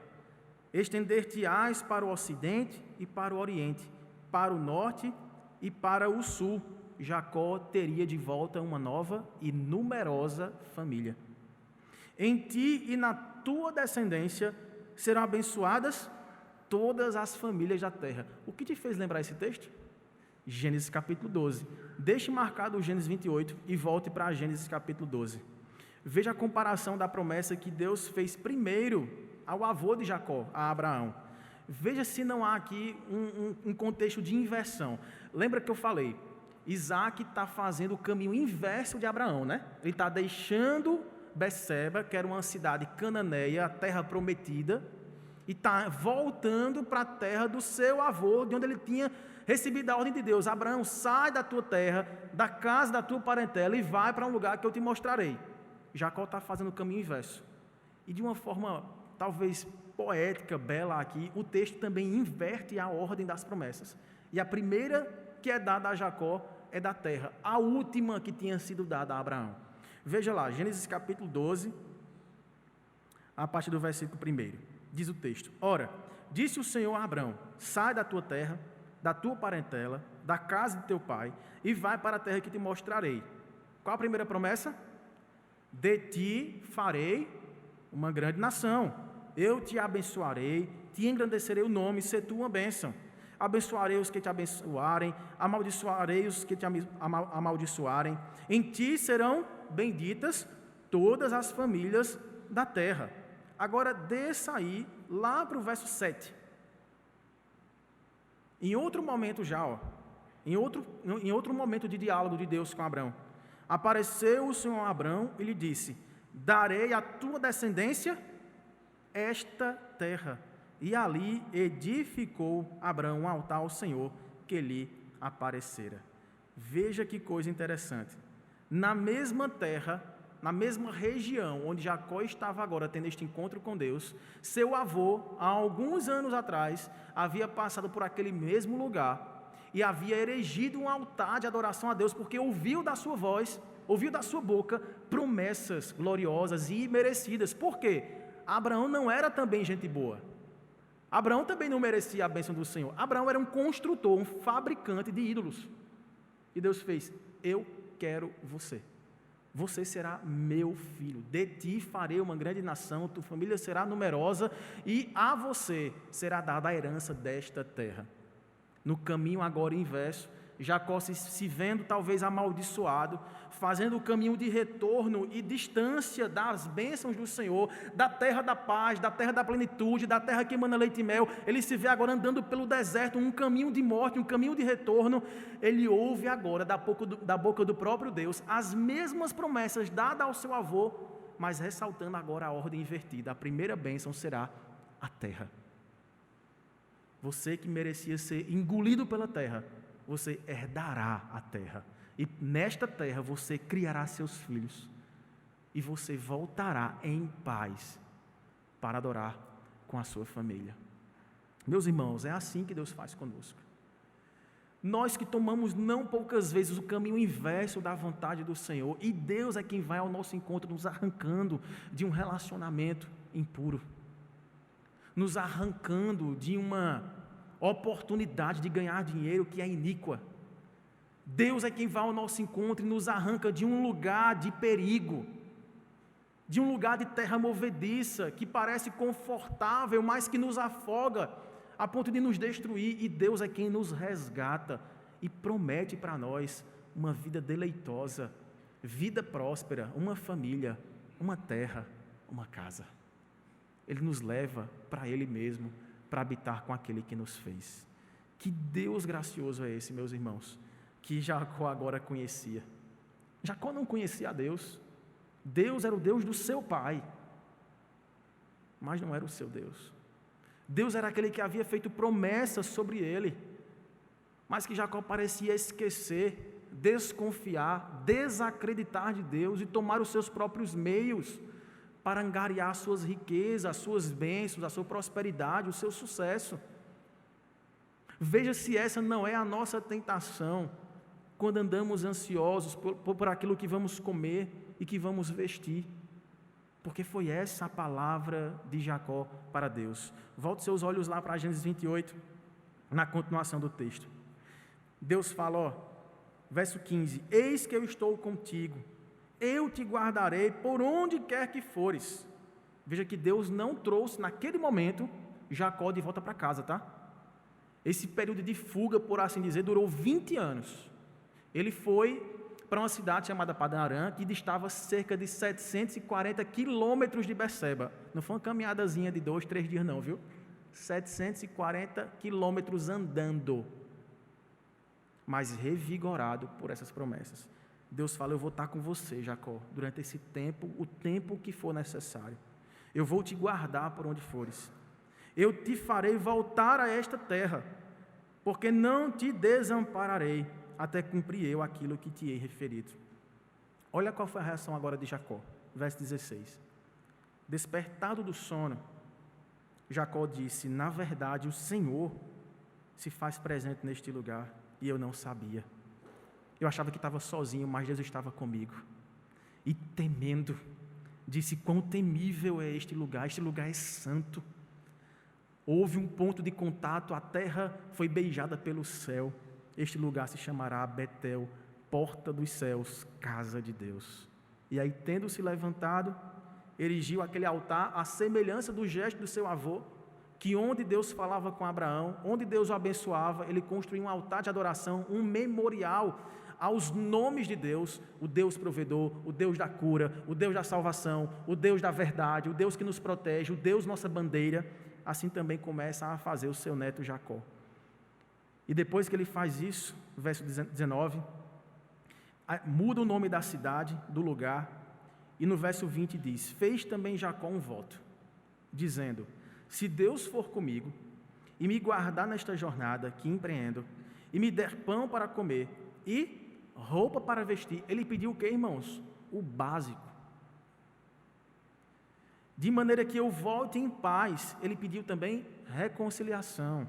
Estender-te-ás para o ocidente e para o oriente, para o norte e para o sul. Jacó teria de volta uma nova e numerosa família. Em ti e na tua descendência serão abençoadas todas as famílias da terra. O que te fez lembrar esse texto? Gênesis capítulo 12. Deixe marcado o Gênesis 28 e volte para Gênesis capítulo 12. Veja a comparação da promessa que Deus fez primeiro ao avô de Jacó, a Abraão. Veja se não há aqui um contexto de inversão. Lembra que eu falei? Isaac está fazendo o caminho inverso de Abraão, Ele está deixando Berseba, que era uma cidade cananeia, a terra prometida, e está voltando para a terra do seu avô, de onde ele tinha recebido a ordem de Deus: Abraão, sai da tua terra, da casa da tua parentela, e vai para um lugar que eu te mostrarei. Jacó está fazendo o caminho inverso. E de uma forma talvez poética, bela aqui, o texto também inverte a ordem das promessas. E a primeira que é dada a Jacó é da terra, a última que tinha sido dada a Abraão. Veja lá, Gênesis capítulo 12, a partir do versículo 1, diz o texto: ora, disse o Senhor a Abraão: sai da tua terra, da tua parentela, da casa de teu pai, e vai para a terra que te mostrarei. Qual a primeira promessa? De ti farei uma grande nação, eu te abençoarei, te engrandecerei o nome, se tu uma bênção. Abençoarei os que te abençoarem, amaldiçoarei os que te amaldiçoarem. Em ti serão benditas todas as famílias da terra. Agora desça aí, lá para o verso 7. Em outro momento já, em outro momento de diálogo de Deus com Abraão, apareceu o Senhor a Abraão e lhe disse: darei à tua descendência esta terra. E ali edificou Abraão um altar ao Senhor que lhe aparecera. Veja que coisa interessante. Na mesma terra, na mesma região onde Jacó estava agora tendo este encontro com Deus, seu avô, há alguns anos atrás, havia passado por aquele mesmo lugar e havia erigido um altar de adoração a Deus, porque ouviu da sua voz, ouviu da sua boca promessas gloriosas e merecidas. Por quê? Abraão não era também gente boa. Abraão também não merecia a bênção do Senhor. Abraão era um construtor, um fabricante de ídolos. E Deus fez: eu quero você. Você será meu filho. De ti farei uma grande nação, tua família será numerosa e a você será dada a herança desta terra. No caminho agora inverso, Jacó se vendo talvez amaldiçoado, fazendo o caminho de retorno e distância das bênçãos do Senhor, da terra da paz, da terra da plenitude, da terra que emana leite e mel. Ele se vê agora andando pelo deserto, um caminho de morte, um caminho de retorno. Ele ouve agora da boca do próprio Deus as mesmas promessas dadas ao seu avô, mas ressaltando agora a ordem invertida. A primeira bênção será a terra. Você que merecia ser engolido pela terra, você herdará a terra. E nesta terra você criará seus filhos. E você voltará em paz para adorar com a sua família. Meus irmãos, é assim que Deus faz conosco. Nós que tomamos não poucas vezes o caminho inverso da vontade do Senhor, e Deus é quem vai ao nosso encontro nos arrancando de um relacionamento impuro, nos arrancando de uma oportunidade de ganhar dinheiro que é iníqua. Deus é quem vai ao nosso encontro e nos arranca de um lugar de perigo, de um lugar de terra movediça, que parece confortável, mas que nos afoga, a ponto de nos destruir, e Deus é quem nos resgata e promete para nós uma vida deleitosa, vida próspera, uma família, uma terra, uma casa. Ele nos leva para Ele mesmo, para habitar com aquele que nos fez. Que Deus gracioso é esse, meus irmãos, que Jacó agora conhecia. Jacó não conhecia a Deus. Deus era o Deus do seu pai, mas não era o seu Deus. Deus era aquele que havia feito promessas sobre ele, mas que Jacó parecia esquecer, desconfiar, desacreditar de Deus e tomar os seus próprios meios para angariar suas riquezas, as suas bênçãos, a sua prosperidade, o seu sucesso. Veja se essa não é a nossa tentação quando andamos ansiosos por aquilo que vamos comer e que vamos vestir. Porque foi essa a palavra de Jacó para Deus. Volte seus olhos lá para Gênesis 28, na continuação do texto. Deus fala, verso 15: eis que eu estou contigo, eu te guardarei por onde quer que fores. Veja que Deus não trouxe naquele momento Jacó de volta para casa, tá? Esse período de fuga, por assim dizer, durou 20 anos. Ele foi para uma cidade chamada Padan Aram, que distava cerca de 740 quilômetros de Berseba. Não foi uma caminhadazinha de 2, 3 dias não, viu? 740 quilômetros andando, mas revigorado por essas promessas. Deus fala, eu vou estar com você, Jacó, durante esse tempo, o tempo que for necessário. Eu vou te guardar por onde fores. Eu te farei voltar a esta terra, porque não te desampararei, até cumprir eu aquilo que te hei referido. Olha qual foi a reação agora de Jacó, verso 16. Despertado do sono, Jacó disse, na verdade o Senhor se faz presente neste lugar, e eu não sabia. Eu achava que estava sozinho, mas Deus estava comigo. E temendo, disse, quão temível é este lugar é santo. Houve um ponto de contato, a terra foi beijada pelo céu. Este lugar se chamará Betel, porta dos céus, casa de Deus. E aí, tendo se levantado, erigiu aquele altar à semelhança do gesto do seu avô, que onde Deus falava com Abraão, onde Deus o abençoava, ele construiu um altar de adoração, um memorial aos nomes de Deus, o Deus provedor, o Deus da cura, o Deus da salvação, o Deus da verdade, o Deus que nos protege, o Deus nossa bandeira. Assim também começa a fazer o seu neto Jacó. E depois que ele faz isso, verso 19, muda o nome da cidade, do lugar, e no verso 20 diz, fez também Jacó um voto, dizendo, se Deus for comigo, e me guardar nesta jornada que empreendo, e me der pão para comer, e roupa para vestir, ele pediu o que, irmãos? O básico. De maneira que eu volte em paz, ele pediu também reconciliação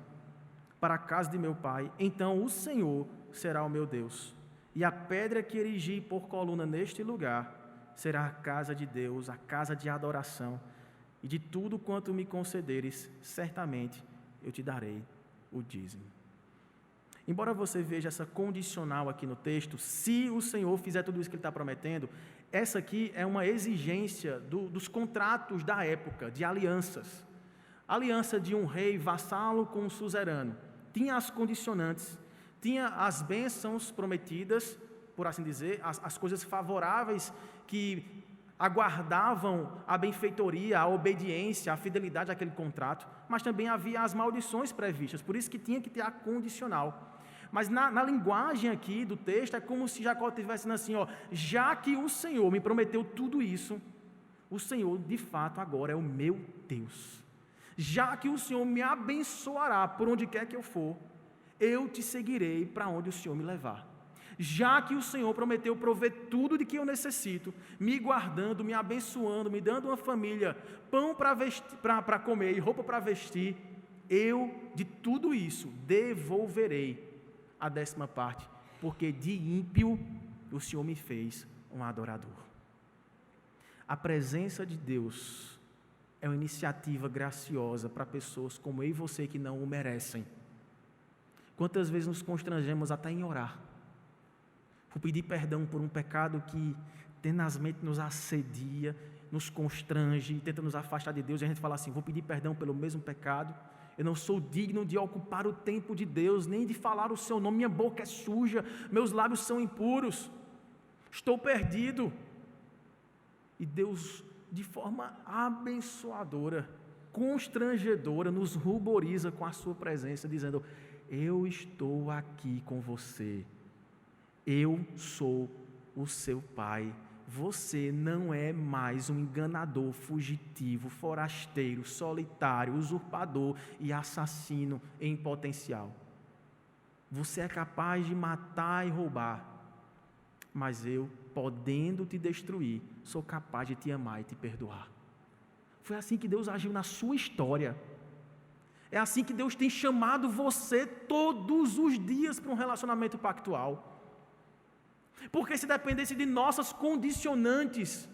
para a casa de meu pai, então o Senhor será o meu Deus, e a pedra que erigi por coluna neste lugar, será a casa de Deus, a casa de adoração, e de tudo quanto me concederes, certamente eu te darei o dízimo. Embora você veja essa condicional aqui no texto, se o Senhor fizer tudo isso que Ele está prometendo, essa aqui é uma exigência dos contratos da época, de alianças. Aliança de um rei vassalo com um suzerano. Tinha as condicionantes, tinha as bênçãos prometidas, por assim dizer, as coisas favoráveis que aguardavam a benfeitoria, a obediência, a fidelidade àquele contrato, mas também havia as maldições previstas, por isso que tinha que ter a condicional. Mas na linguagem aqui do texto, é como se Jacó estivesse dizendo assim, ó, já que o Senhor me prometeu tudo isso, o Senhor de fato agora é o meu Deus. Já que o Senhor me abençoará por onde quer que eu for, eu te seguirei para onde o Senhor me levar. Já que o Senhor prometeu prover tudo de que eu necessito, me guardando, me abençoando, me dando uma família, pão para comer e roupa para vestir, eu de tudo isso devolverei a 10ª parte, porque de ímpio o Senhor me fez um adorador. A presença de Deus é uma iniciativa graciosa para pessoas como eu e você que não o merecem. Quantas vezes nos constrangemos até em orar, por pedir perdão por um pecado que tenazmente nos assedia, nos constrange, tenta nos afastar de Deus, e a gente fala assim, vou pedir perdão pelo mesmo pecado, eu não sou digno de ocupar o tempo de Deus, nem de falar o seu nome, minha boca é suja, meus lábios são impuros, estou perdido. E Deus, de forma abençoadora, constrangedora, nos ruboriza com a sua presença, dizendo, eu estou aqui com você. Eu sou o seu pai. Você não é mais um enganador, fugitivo, forasteiro, solitário, usurpador e assassino em potencial. Você é capaz de matar e roubar, mas eu, podendo te destruir, sou capaz de te amar e te perdoar. Foi assim que Deus agiu na sua história. É assim que Deus tem chamado você todos os dias para um relacionamento pactual. Porque se dependesse de nossas condicionantes,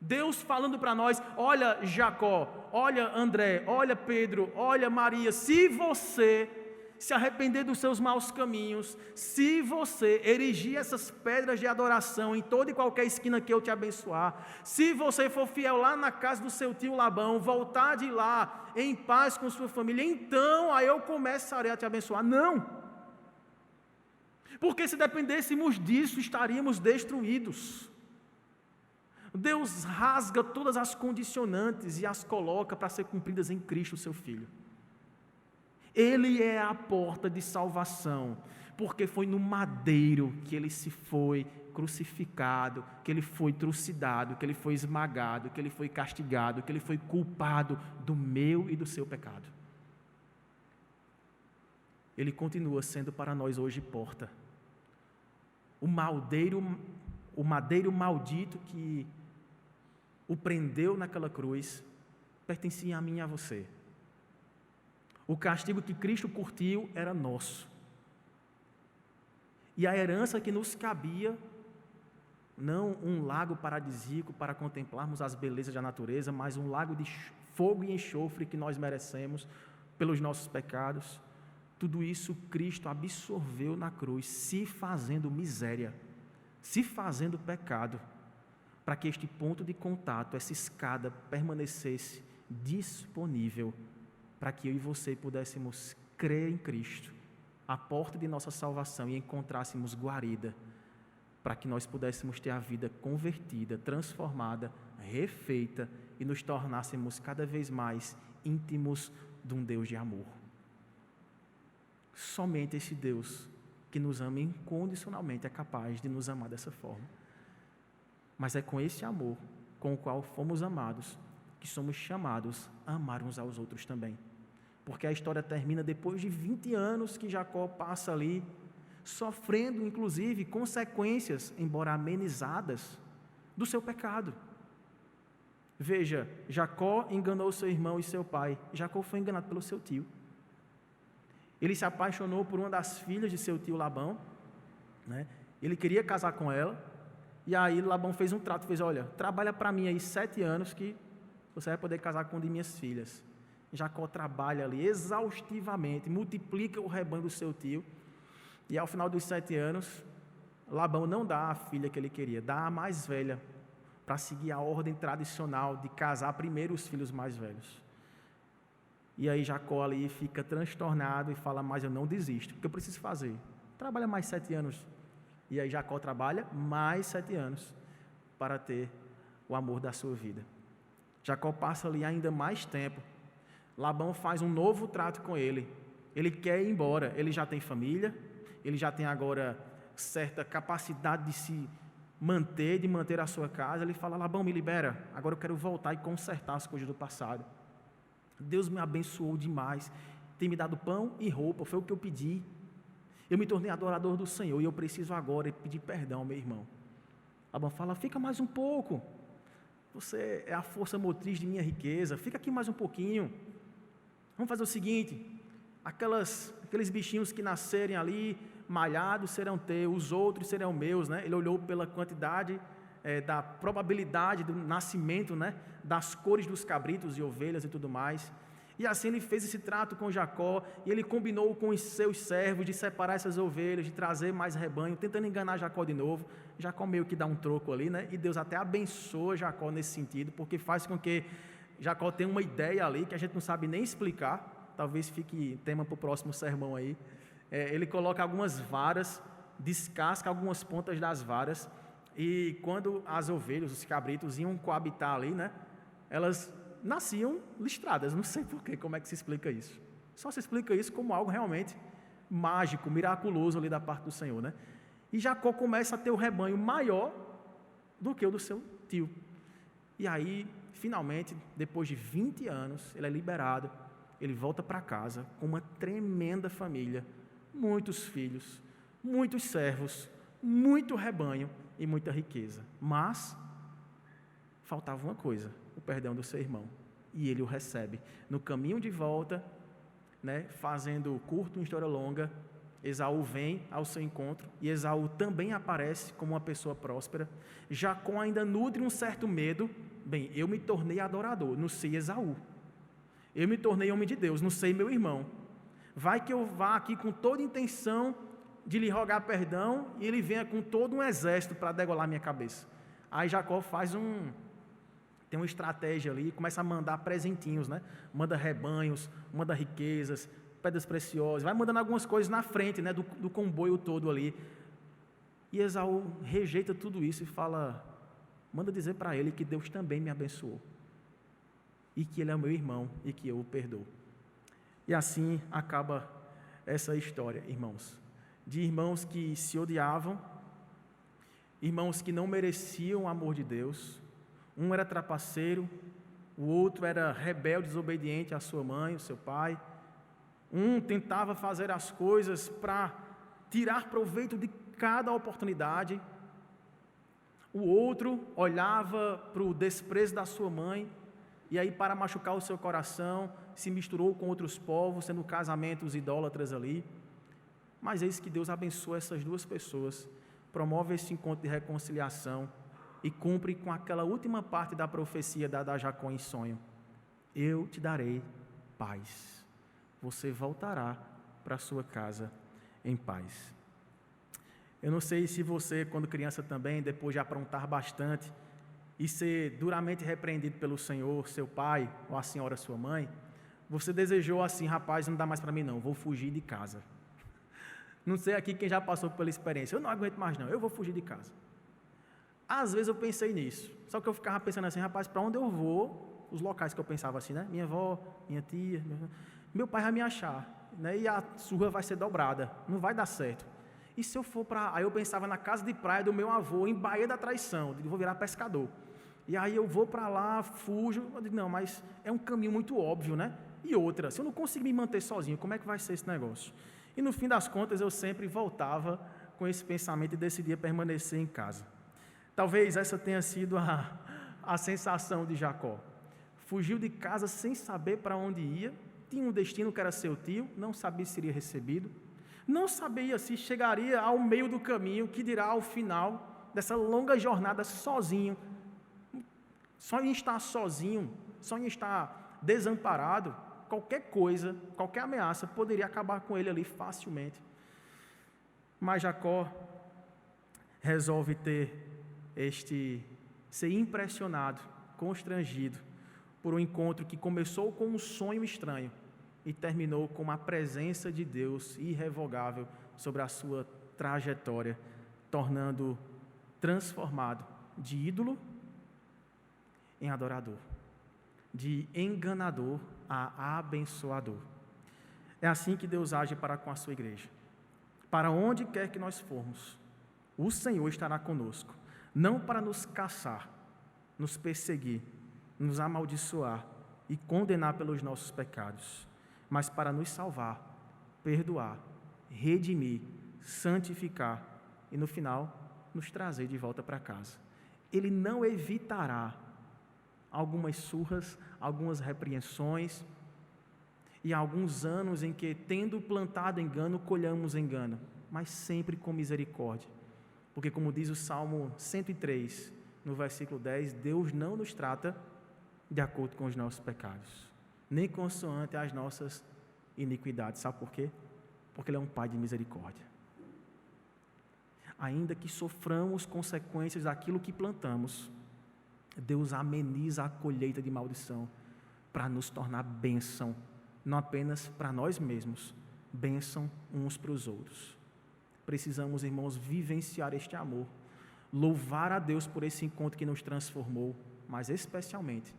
Deus falando para nós, olha Jacó, olha André, olha Pedro, olha Maria, se você se arrepender dos seus maus caminhos, se você erigir essas pedras de adoração em toda e qualquer esquina que eu te abençoar, se você for fiel lá na casa do seu tio Labão, voltar de lá em paz com sua família, então aí eu começarei a te abençoar. Não! Porque se dependêssemos disso, estaríamos destruídos. Deus rasga todas as condicionantes e as coloca para ser cumpridas em Cristo, seu Filho. Ele é a porta de salvação, porque foi no madeiro que ele se foi crucificado, que ele foi trucidado, que ele foi esmagado, que ele foi castigado, que ele foi culpado do meu e do seu pecado. Ele continua sendo para nós hoje porta. O madeiro maldito que o prendeu naquela cruz pertencia a mim e a você. O castigo que Cristo curtiu era nosso. E a herança que nos cabia, não um lago paradisíaco para contemplarmos as belezas da natureza, mas um lago de fogo e enxofre que nós merecemos pelos nossos pecados. Tudo isso Cristo absorveu na cruz, se fazendo miséria, se fazendo pecado, para que este ponto de contato, essa escada, permanecesse disponível, para que eu e você pudéssemos crer em Cristo, a porta de nossa salvação, e encontrássemos guarida, para que nós pudéssemos ter a vida convertida, transformada, refeita, e nos tornássemos cada vez mais íntimos de um Deus de amor. Somente esse Deus que nos ama incondicionalmente é capaz de nos amar dessa forma. Mas é com esse amor com o qual fomos amados que somos chamados a amar uns aos outros também. Porque a história termina depois de 20 anos que Jacó passa ali, sofrendo inclusive consequências, embora amenizadas, do seu pecado. Veja, Jacó enganou seu irmão e seu pai. Jacó foi enganado pelo seu tio. Ele se apaixonou por uma das filhas de seu tio Labão, né? Ele queria casar com ela, e aí Labão fez um trato, fez, olha, trabalha para mim aí 7 anos que você vai poder casar com uma de minhas filhas. Jacó trabalha ali exaustivamente, multiplica o rebanho do seu tio, e ao final dos 7 anos, Labão não dá a filha que ele queria, dá a mais velha, para seguir a ordem tradicional de casar primeiro os filhos mais velhos. E aí Jacó ali fica transtornado e fala, mas eu não desisto, o que eu preciso fazer? Trabalha mais 7 anos. E aí Jacó trabalha mais 7 anos para ter o amor da sua vida. Jacó passa ali ainda mais tempo. Labão faz um novo trato com ele. Ele quer ir embora, ele já tem família, ele já tem agora certa capacidade de se manter, de manter a sua casa. Ele fala, Labão, me libera, agora eu quero voltar e consertar as coisas do passado. Deus me abençoou demais, tem me dado pão e roupa, foi o que eu pedi. Eu me tornei adorador do Senhor e eu preciso agora pedir perdão ao meu irmão. Labão fala, fica mais um pouco, você é a força motriz de minha riqueza, fica aqui mais um pouquinho. Vamos fazer o seguinte, aqueles bichinhos que nascerem ali, malhados serão teus, os outros serão meus, né? Ele olhou pela quantidade, da probabilidade do nascimento, né? Das cores dos cabritos e ovelhas e tudo mais. E assim ele fez esse trato com Jacó, e ele combinou com os seus servos de separar essas ovelhas, de trazer mais rebanho, tentando enganar Jacó de novo. Jacó meio que dá um troco ali, né? E Deus até abençoa Jacó nesse sentido, porque faz com que Jacó tenha uma ideia ali que a gente não sabe nem explicar, talvez fique tema para o próximo sermão aí. Ele coloca algumas varas, descasca algumas pontas das varas, e quando as ovelhas, os cabritos iam coabitar ali, né? Elas nasciam listradas, não sei porquê, como é que se explica isso. Só se explica isso como algo realmente mágico, miraculoso ali da parte do Senhor, né? E Jacó começa a ter o rebanho maior do que o do seu tio. E aí, finalmente, depois de 20 anos, ele é liberado, ele volta para casa com uma tremenda família, muitos filhos, muitos servos, muito rebanho e muita riqueza. Mas faltava uma coisa, o perdão do seu irmão. E ele o recebe. No caminho de volta, né, fazendo curto uma história longa, Esaú vem ao seu encontro e Esaú também aparece como uma pessoa próspera. Jacó ainda nutre um certo medo. Bem, eu me tornei adorador, não sei Esaú. Eu me tornei homem de Deus, não sei meu irmão. Vai que eu vá aqui com toda intenção de lhe rogar perdão e ele venha com todo um exército para degolar minha cabeça. Aí Jacó tem uma estratégia ali, começa a mandar presentinhos, né? Manda rebanhos, manda riquezas, pedras preciosas, vai mandando algumas coisas na frente, né, do comboio todo ali. E Esaú rejeita tudo isso e fala, manda dizer para ele que Deus também me abençoou, e que ele é meu irmão, e que eu o perdoo. E assim acaba essa história, irmãos, de irmãos que se odiavam, irmãos que não mereciam o amor de Deus. Um era trapaceiro, o outro era rebelde, desobediente à sua mãe, ao seu pai. Um tentava fazer as coisas para tirar proveito de cada oportunidade. O outro olhava para o desprezo da sua mãe e aí, para machucar o seu coração, se misturou com outros povos, tendo casamentos idólatras ali. Mas eis que Deus abençoa essas duas pessoas, promove esse encontro de reconciliação e cumpre com aquela última parte da profecia dada a Jacó em sonho. Eu te darei paz. Você voltará para a sua casa em paz. Eu não sei se você, quando criança também, depois de aprontar bastante e ser duramente repreendido pelo Senhor, seu pai ou a senhora, sua mãe, você desejou assim, rapaz, não dá mais para mim não, vou fugir de casa. Não sei aqui quem já passou pela experiência, eu não aguento mais não, eu vou fugir de casa. Às vezes eu pensei nisso, só que eu ficava pensando assim, rapaz, para onde eu vou, os locais que eu pensava assim, né, minha avó, minha tia, meu pai vai me achar, né, e a surra vai ser dobrada, não vai dar certo. E se eu for para... Aí eu pensava na casa de praia do meu avô, em Baía da Traição, eu digo, vou virar pescador. E aí eu vou para lá, fujo, eu digo, não, mas é um caminho muito óbvio, né? E outra, se eu não conseguir me manter sozinho, como é que vai ser esse negócio? E no fim das contas, eu sempre voltava com esse pensamento e decidia permanecer em casa. Talvez essa tenha sido a sensação de Jacó. Fugiu de casa sem saber para onde ia, tinha um destino que era seu tio, não sabia se seria recebido, não sabia se chegaria ao meio do caminho, que dirá ao final dessa longa jornada sozinho. Só em estar sozinho, só em estar desamparado, qualquer coisa, qualquer ameaça poderia acabar com ele ali facilmente. Mas Jacó resolve ser impressionado, constrangido por um encontro que começou com um sonho estranho e terminou com uma presença de Deus irrevogável sobre a sua trajetória, tornando transformado de ídolo em adorador, de enganador a abençoador. É assim que Deus age para com a sua igreja. Para onde quer que nós formos, o Senhor estará conosco, não para nos caçar, nos perseguir, nos amaldiçoar e condenar pelos nossos pecados, mas para nos salvar, perdoar, redimir, santificar e no final nos trazer de volta para casa. Ele não evitará algumas surras, algumas repreensões e alguns anos em que, tendo plantado engano, colhamos engano, mas sempre com misericórdia. Porque, como diz o Salmo 103, no versículo 10, Deus não nos trata de acordo com os nossos pecados, nem consoante as nossas iniquidades. Sabe por quê? Porque Ele é um Pai de misericórdia. Ainda que soframos consequências daquilo que plantamos, Deus ameniza a colheita de maldição para nos tornar bênção, não apenas para nós mesmos, bênção uns para os outros. Precisamos, irmãos, vivenciar este amor, louvar a Deus por esse encontro que nos transformou, mas especialmente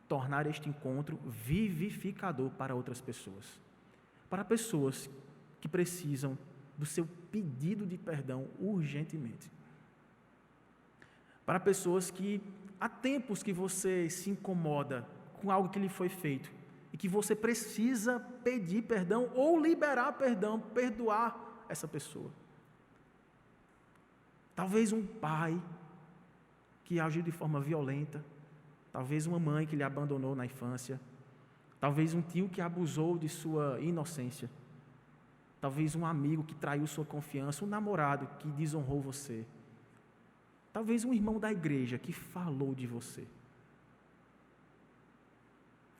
tornar este encontro vivificador para outras pessoas. Para pessoas que precisam do seu pedido de perdão urgentemente. Para pessoas que há tempos que você se incomoda com algo que lhe foi feito e que você precisa pedir perdão ou liberar perdão, perdoar essa pessoa. Talvez um pai que agiu de forma violenta, talvez uma mãe que lhe abandonou na infância, talvez um tio que abusou de sua inocência, talvez um amigo que traiu sua confiança, um namorado que desonrou você, talvez um irmão da igreja que falou de você.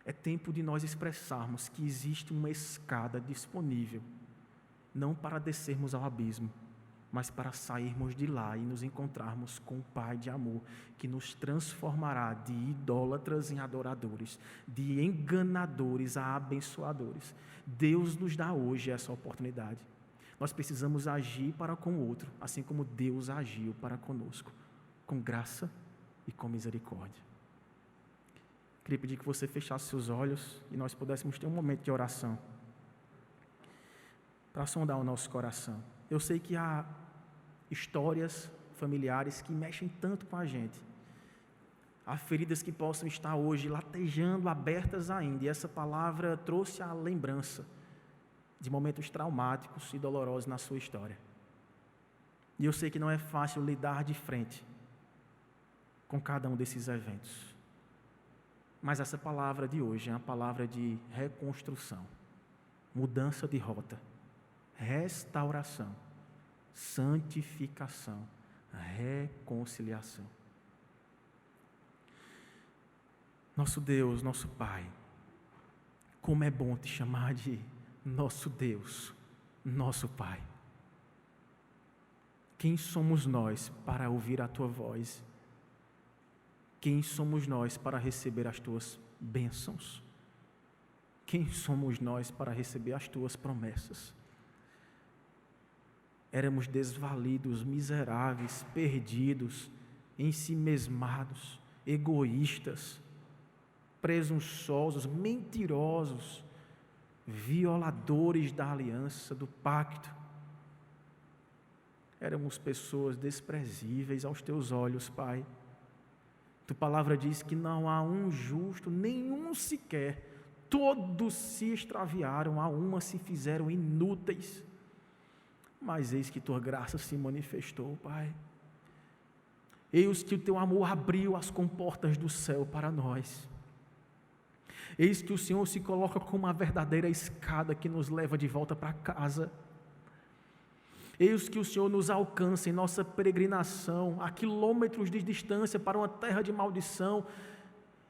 É tempo de nós expressarmos que existe uma escada disponível, não para descermos ao abismo, mas para sairmos de lá e nos encontrarmos com o Pai de amor, que nos transformará de idólatras em adoradores, de enganadores a abençoadores. Deus nos dá hoje essa oportunidade. Nós precisamos agir para com o outro, assim como Deus agiu para conosco, com graça e com misericórdia. Queria pedir que você fechasse seus olhos e nós pudéssemos ter um momento de oração para sondar o nosso coração. Eu sei que há histórias familiares que mexem tanto com a gente. Há feridas que possam estar hoje latejando, abertas ainda. E essa palavra trouxe a lembrança de momentos traumáticos e dolorosos na sua história. E eu sei que não é fácil lidar de frente com cada um desses eventos. Mas essa palavra de hoje é uma palavra de reconstrução, mudança de rota, restauração, santificação, reconciliação. Nosso Deus, nosso Pai, como é bom te chamar de nosso Deus, nosso Pai. Quem somos nós para ouvir a Tua voz? Quem somos nós para receber as Tuas bênçãos? Quem somos nós para receber as Tuas promessas? Éramos desvalidos, miseráveis, perdidos, ensimesmados, egoístas, presunçosos, mentirosos, violadores da aliança, do pacto. Éramos pessoas desprezíveis aos Teus olhos, Pai. Tua palavra diz que não há um justo, nenhum sequer. Todos se extraviaram, a uma se fizeram inúteis. Mas eis que Tua graça se manifestou, Pai. Eis que o Teu amor abriu as comportas do céu para nós. Eis que o Senhor se coloca como uma verdadeira escada que nos leva de volta para casa. Eis que o Senhor nos alcança em nossa peregrinação, a quilômetros de distância para uma terra de maldição,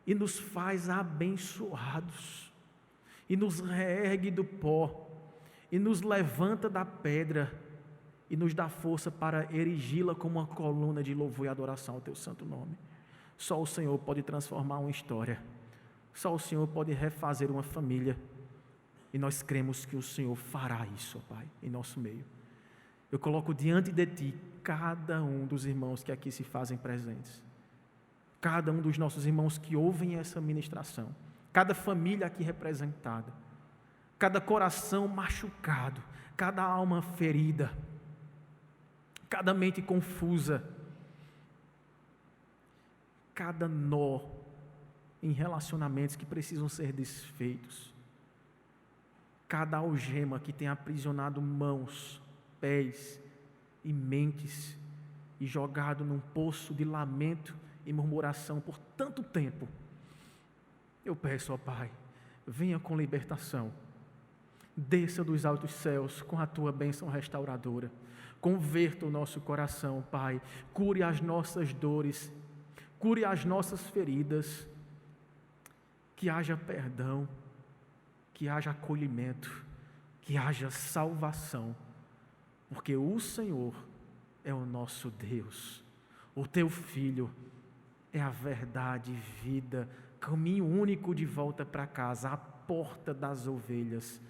e nos faz abençoados, e nos reergue do pó, e nos levanta da pedra, e nos dá força para erigi-la como uma coluna de louvor e adoração ao Teu santo nome. Só o Senhor pode transformar uma história, só o Senhor pode refazer uma família, e nós cremos que o Senhor fará isso, ó Pai, em nosso meio. Eu coloco diante de Ti cada um dos irmãos que aqui se fazem presentes, cada um dos nossos irmãos que ouvem essa ministração, cada família aqui representada, cada coração machucado, cada alma ferida, cada mente confusa, cada nó em relacionamentos que precisam ser desfeitos, cada algema que tem aprisionado mãos, pés e mentes e jogado num poço de lamento e murmuração por tanto tempo. Eu peço, ó Pai, venha com libertação, desça dos altos céus com a Tua bênção restauradora, converta o nosso coração, Pai, cure as nossas dores, cure as nossas feridas, que haja perdão, que haja acolhimento, que haja salvação, porque o Senhor é o nosso Deus, o Teu Filho é a verdade e vida, caminho único de volta para casa, a porta das ovelhas,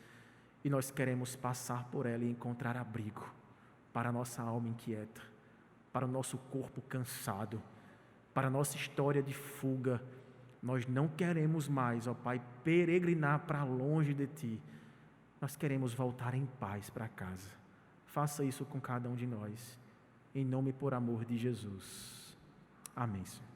e nós queremos passar por ela e encontrar abrigo para a nossa alma inquieta, para o nosso corpo cansado, para a nossa história de fuga. Nós não queremos mais, ó Pai, peregrinar para longe de Ti. nós queremos voltar em paz para casa. Faça isso com cada um de nós, em nome e por amor de Jesus. Amém, Senhor.